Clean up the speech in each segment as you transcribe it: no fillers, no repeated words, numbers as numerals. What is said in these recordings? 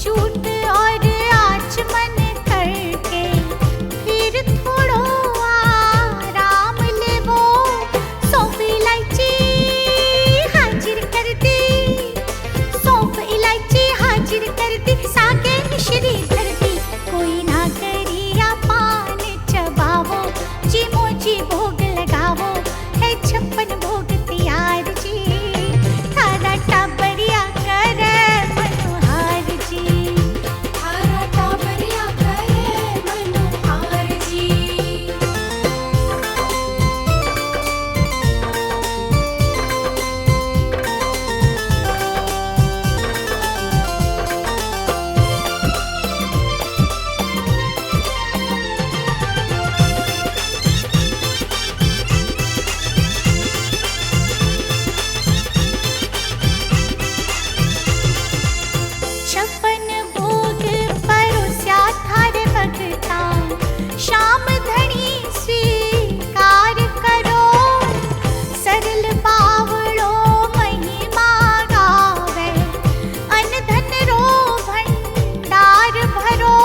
चूट और आचमन करके फिर थोड़ो आराम लेवो। सौंफ इलायची हाजिर कर दी, सौंफ इलायची हाजिर कर दी, सागे मिश्री कर दी। कोई ना करिया पान चबावो, जी मोजी भोग लगावो, है 56 भोग तैयार जी। थारा टाबरिया करे मनोहार जी, थारा टाबरिया करे मनोहार जी। छप्पन भोग परोस्या थारे भगता, श्याम धनी स्वीकार करो। सरल बावड़ो महिमा गावे, अन्न धन रो भंडार भरो।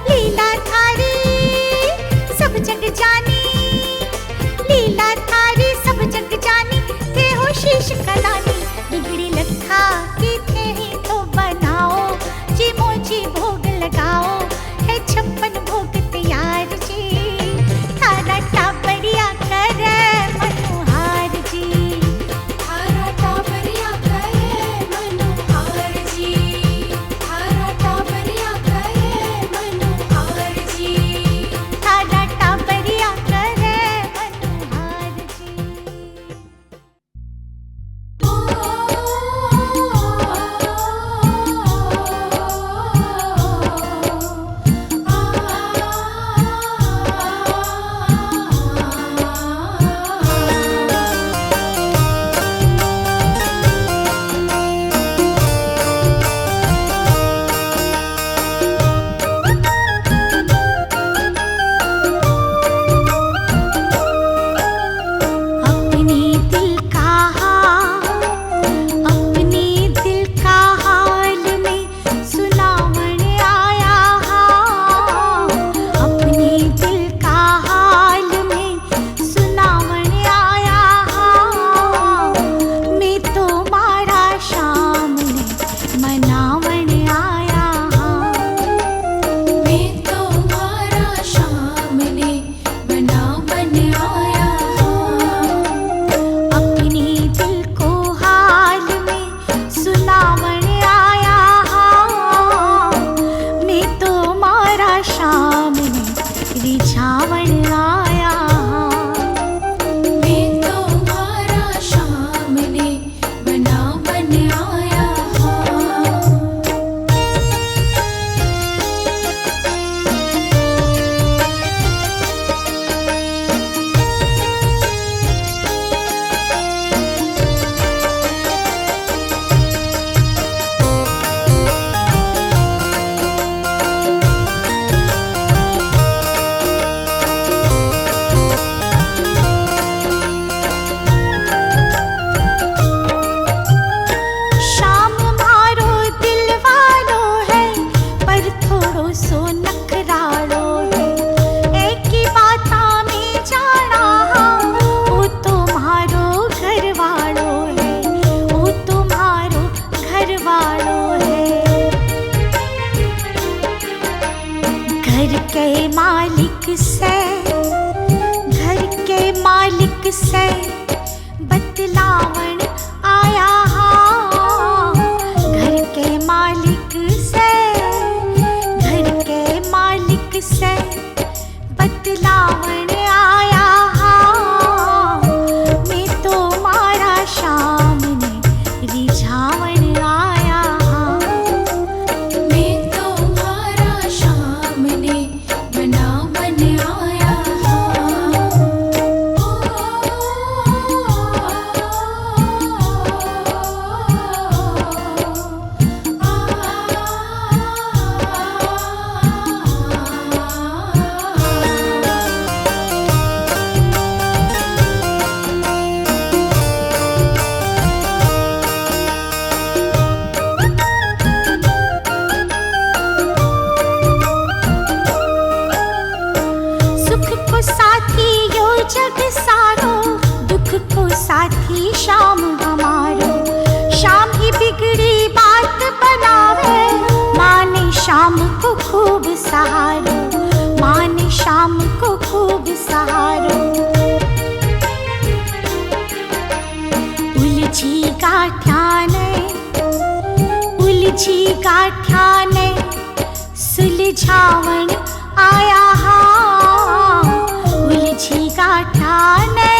लीला थारी सब जग जानी, लीला थारी सब जग जानी, थे हो शीश कलानी। बिगड़ी लखा की थे ही तो बनाओ, जी मोजी भोग लगाओ, है 56 भोग तैयार जी। थारा टाबरिया करे मनोहार जी, थारा टाबरिया करे मनोहार जी, थारा टाबरिया करे मनोहार जी, थारा टाबरिया करे मनोहार जी। अपने दिल का हाल, अपने दिल का हाल में सुनावन आया हाल। अपने दिल का हाल में सुनावन आया हाल। मैं तो मारा शाम में मनावन आया हाल। मैं तो मारा शाम ने मनावन आया हाल। अपने दिल को हाल में सुनावन आया हाल। मैं तो मारा शाम में रिझावन आया हाल। मैं तो मारा शाम ने मनावन आया हाल। शाम मारो दिल वालो है, पर थोड़ो सो नखरालो है। एक ही बाता में जाना, वो तुम्हारो घर वालो है, वो तुम्हारो घर वालो है। घर के मालिक से, घर के मालिक से बतलावन आया हाल। घर के मालिक से, घर के मालिक से बतलावन आया हाल। मैं तो मारा शाम ने रिझावन आया हाल। मैं तो मारा शाम ने मनावन आया हाल। उलझी गाठ्याने सुलझावण आया हा, उलझी गाठ्याने,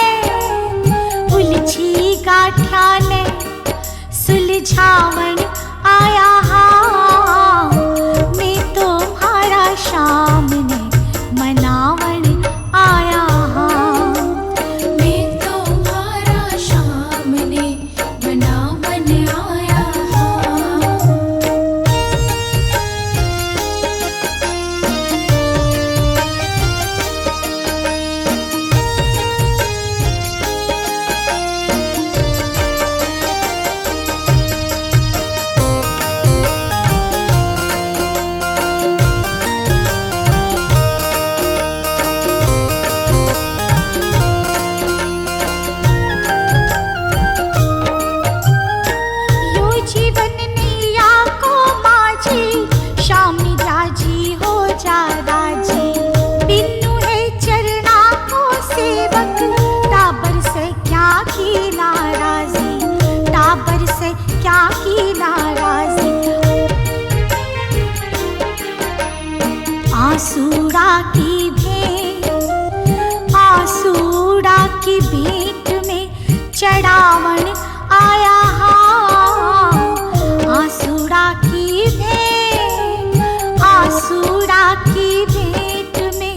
उलझी गाठ्याने सुलझावण आया हा, मैं तुम्हारा सामने मनावण आया हा, मैं तुम्हारा सामने मनावन आया हा। यो जीवन निया को माझी, शामी राजी हो जा राजी, बिनु है चरना को सेवक, टाबर से क्या की नाराजी, टाबर से क्या की नाराजी। आसूड़ा की भेंट, आसूड़ा की भेंट में चढ़ावण आया हा, आसूड़ा की भेंट, आसूड़ा की भेंट में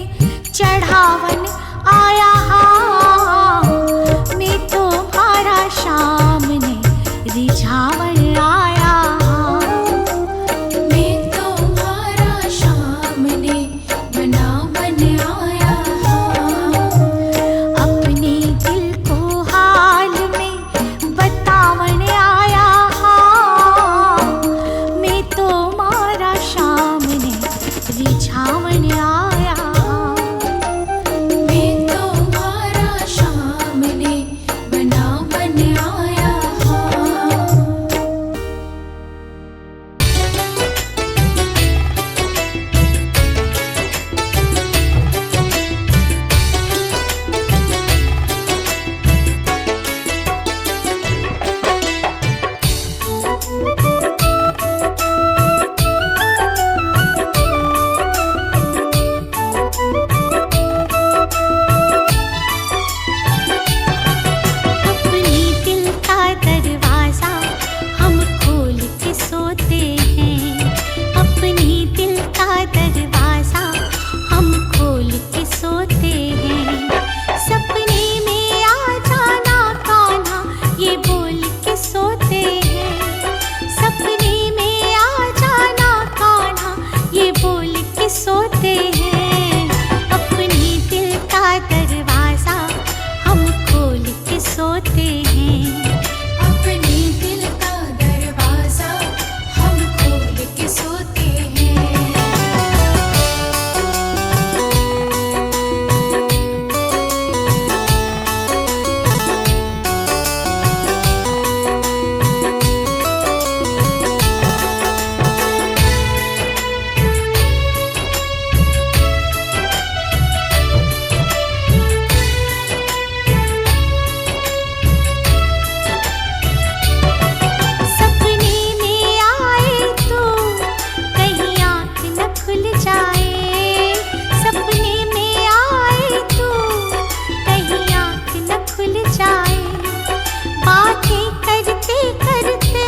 चढ़ावण आया हा, मैं तुम्हारा सामने रिझावण आया हा, मैं तुम्हारा सामने मनावन आया हा। अपने दिल को हाल में बतावण आया हा, मैं तुम्हारा सामने रिझावण आया हा, मैं तुम्हारा सामने मनावन आया हा। अपने दिल का दरवाजा हम खोल के सोते हैं, अपने दिल का दरवाजा हम खोल के सोते हैं, सपने में आ जाना कान्हा ये बोल के सोते हैं, सपने में आ जाना कान्हा ये बोल के सोते हैं, अपने दिल का दरवाजा हम खोल के सोते हैं, अपने दिल का दरवाजा हम खोल के सोते हैं। सपने में आए तो कहीं आँख न खुल जाए, सपने में आए तो कहीं आँख न खुल जाए, बातें करते करते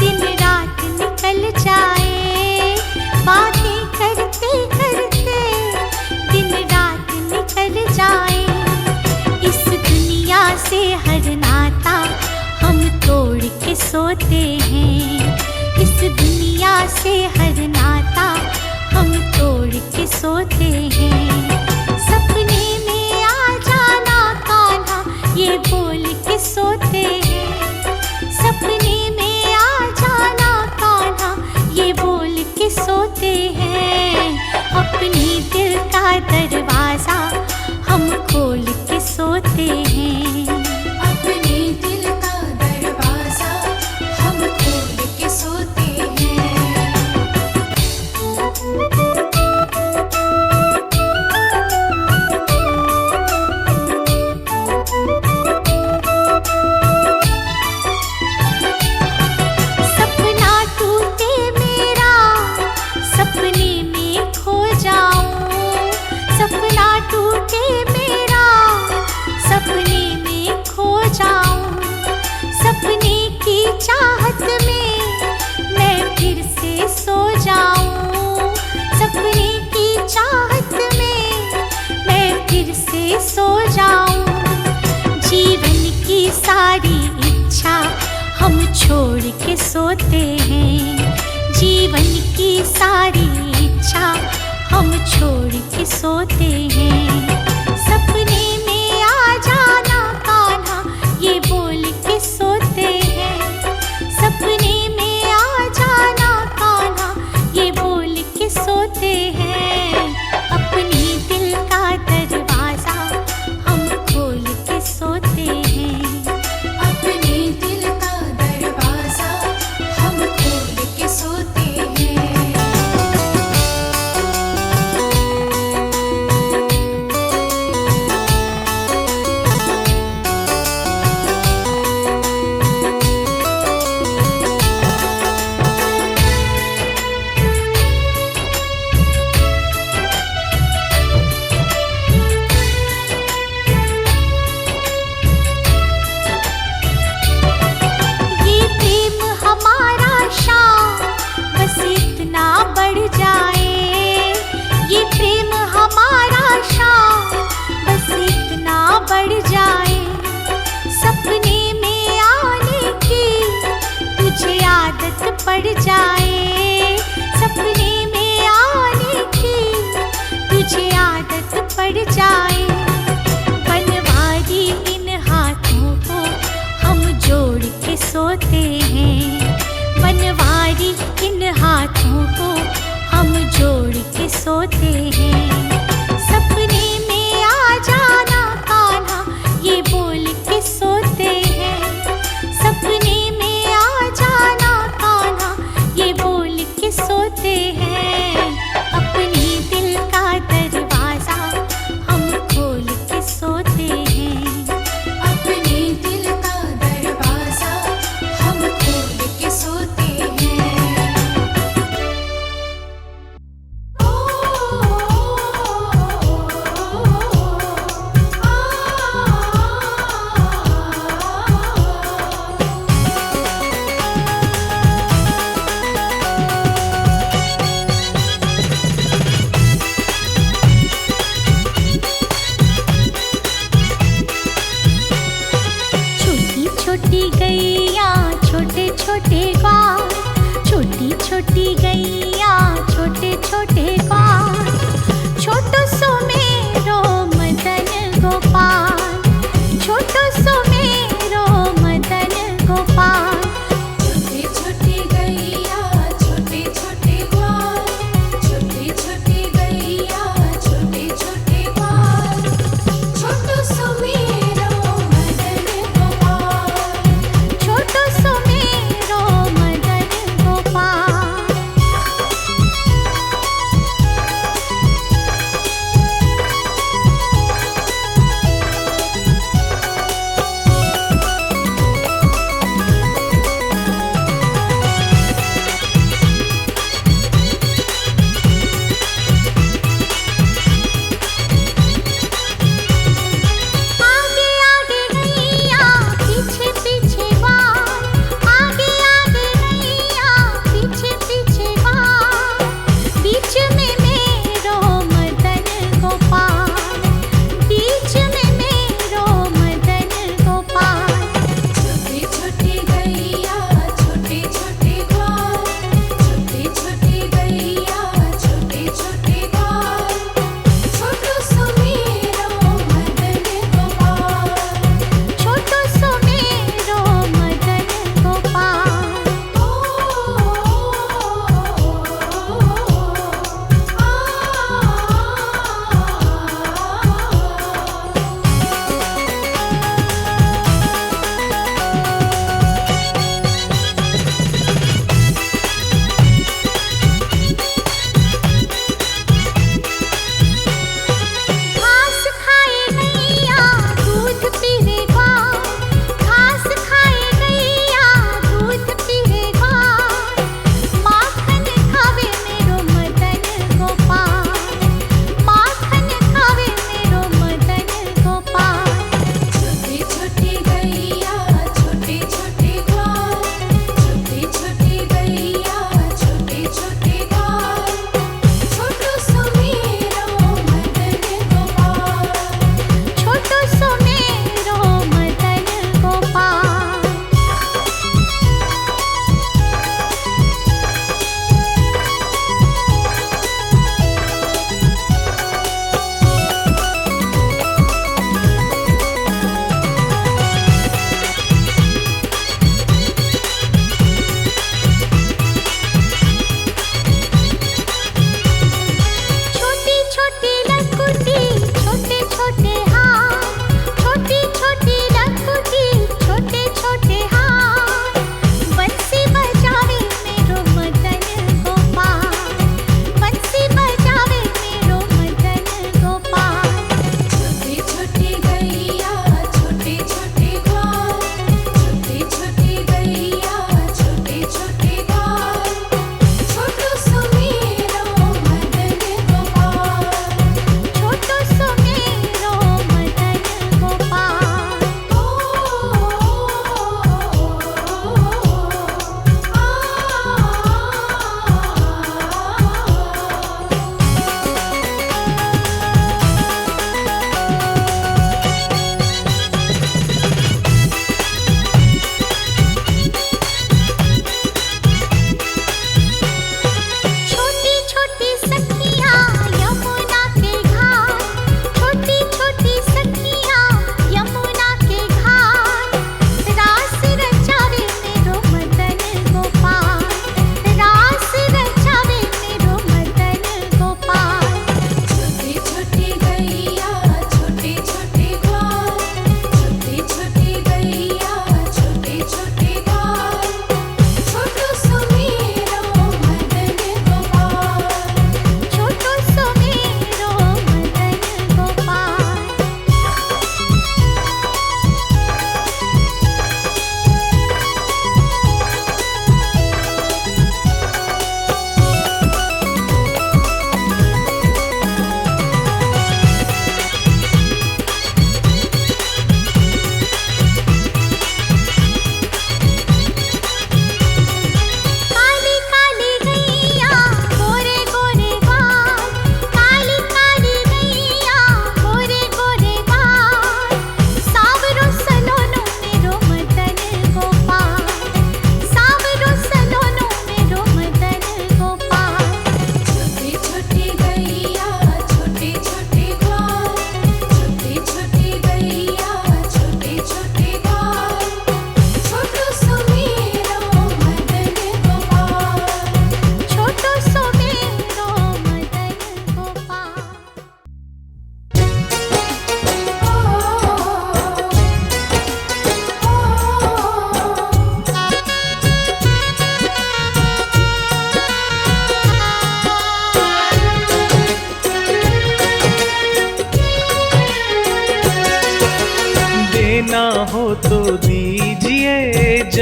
दिन रात निकल जाए, बातें करते करते दिन रात निकल जाए, इस दुनिया से हर नाता हम तोड़ के सोते हैं, इस दुनिया से हर नाता हम तोड़ के सोते हैं, सपने में आ जाना कान्हा ये बोल के सोते हैं, सपने में आ जाना कान्हा ये बोल के सोते हैं, अपने दिल का दरवाजा हम खोल के सोते हैं, अपने दिल का दरवाजा हम खोल के सोते हैं। सपने में खो जाऊं, सपने की चाहत में मैं फिर से सो जाऊं, सपने की चाहत में मैं फिर से सो जाऊं। जीवन की सारी इच्छा हम छोड़ के सोते हैं, जीवन की सारी इच्छा हम छोड़ के सोते हैं। सपने में आ जाना कान्हा ये बोल के सोते हैं, सपने में आ जाना कान्हा ये बोल के सोते हैं। अपने दिल का दरवाजा हम खोल के सोते हैं, अपने दिल का दरवाजा हम खोल के सोते हैं। ये प्रेम हमारा शाम बस इतना बढ़ जाए, ये प्रेम हमारा शाम बस इतना बढ़ जाए। सपने में आने की तुझे आदत पड़ जाए, सपने में आने की तुझे आदत पड़ जाए। बनवारी इन हाथों को हम जोड़ के सोते हैं, बनवारी इन हाथों को हम जोड़ के सोते हैं। सपने में आ जाना कान्हा ये बोल के सोते हैं, सपने में आ जाना कान्हा ये बोल के सोते हैं। अपने दिल का दरवाजा हम खोल के सोते हैं, अपने दिल का दरवाजा हम खोल के सोते हैं। छोटी छोटी गैया छोटे छोटे ग्वाल, छोटी छोटी गैया छोटे छोटे ग्वाल, छोटो सो मेरो मदन गोपाल, छोटो सो मेरो मदन गोपाल। छोटी छोटी गैया छोटे छोटे ग्वाल, छोटी छोटी गैया छोटे छोटे ग्वाल, छोटो सो मेरो मदन गोपाल, छोटो सो मेरो मदन गोपाल।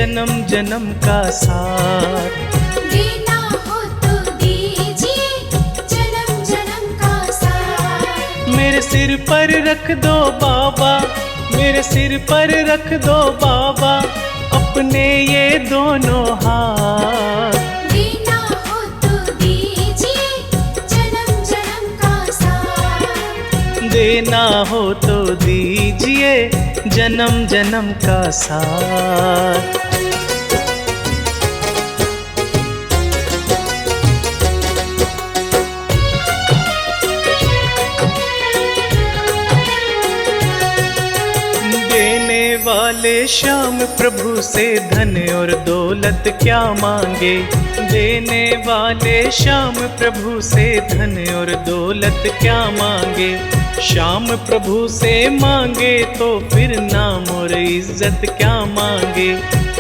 जन्म जन्म का साथ। देना हो तो दीजिए जन्म जन्म का साथ। मेरे सिर पर रख दो बाबा, मेरे सिर पर रख दो बाबा अपने ये दोनों हाथ। देना हो तो दीजिए जन्म जन्म का साथ। देना हो तो दीजिए जन्म जन्म का साथ। देने वाले श्याम प्रभु से धन और दौलत क्या मांगे। देने वाले श्याम प्रभु से धन और दौलत क्या मांगे। श्याम प्रभु से मांगे तो फिर नाम और इज्जत क्या मांगे।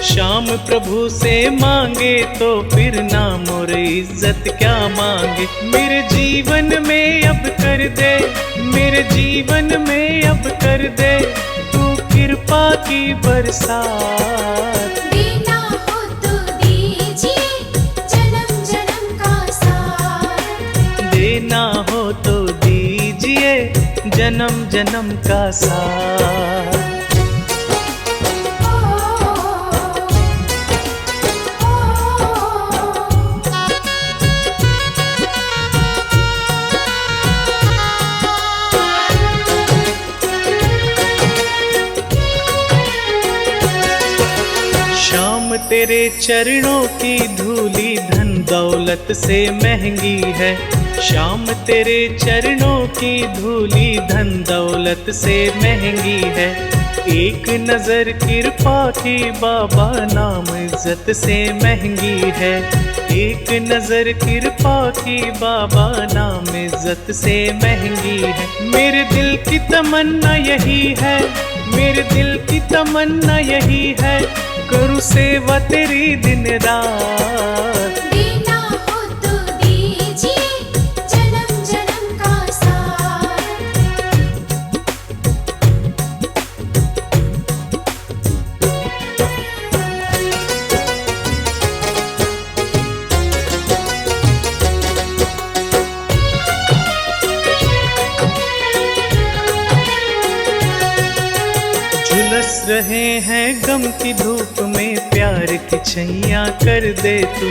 श्याम प्रभु से मांगे तो फिर नाम और इज्जत क्या मांगे। मेरे जीवन में अब कर दे, मेरे जीवन में अब कर दे तू कृपा की बरसात। देना हो तो दीजिए जन्म जन्म का साथ। देना हो तो दीजिए जन्म जन्म का साथ। श्याम तेरे चरणों की धूली धन दौलत से महंगी है। श्याम तेरे चरणों की धूली धन दौलत से महंगी है। एक नजर कृपा की बाबा नाम इज्जत से महंगी है। एक नजर कृपा की बाबा नाम इज्जत से महंगी है। मेरे दिल की तमन्ना यही है, मेरे दिल की तमन्ना यही है करूँ सेवा तेरी दिन रात। देना हो तो दीजिए जन्म जन्म का साथ। झुलस रहे हैं गम की धूप में प्यार की छैया कर दे तू।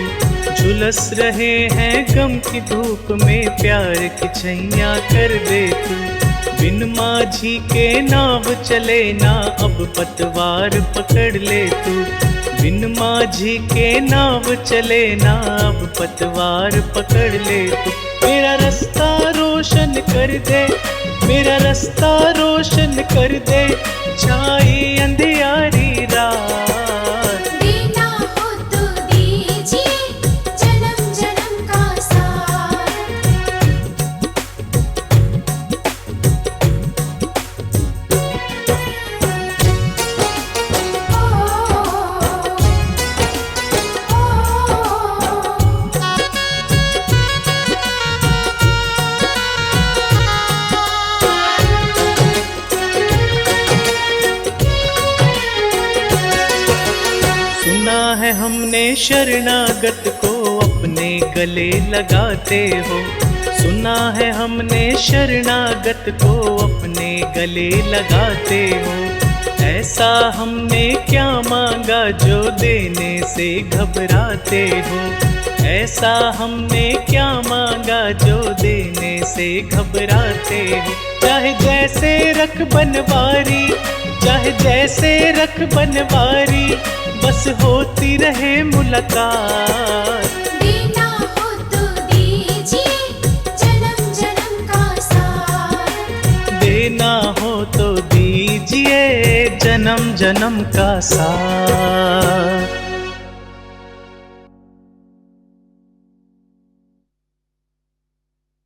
झुलस रहे हैं गम की धूप में प्यार की छैया कर दे तू। बिन माझी के नाव चले ना अब पतवार पकड़ ले तू। बिन माझी के नाव चले ना अब पतवार पकड़ ले तू। मेरा रास्ता रोशन कर दे, मेरा रास्ता रोशन कर दे छाई अंधियारी रात। देना हो तो दीजिए जन्म जन्म का साथ। सुना है हमने शरणागत को अपने गले लगाते हो। सुना है हमने शरणागत को अपने गले लगाते हो। ऐसा हमने क्या मांगा जो देने से घबराते हो। ऐसा हमने क्या मांगा जो देने से घबराते हो। चाहे जैसे रख बनवारी, चाहे जैसे रख बनवारी बस होती रहे मुलाकात। देना हो तो दीजिए जन्म जन्म का साथ। देना हो तो दीजिए जन्म जन्म का साथ।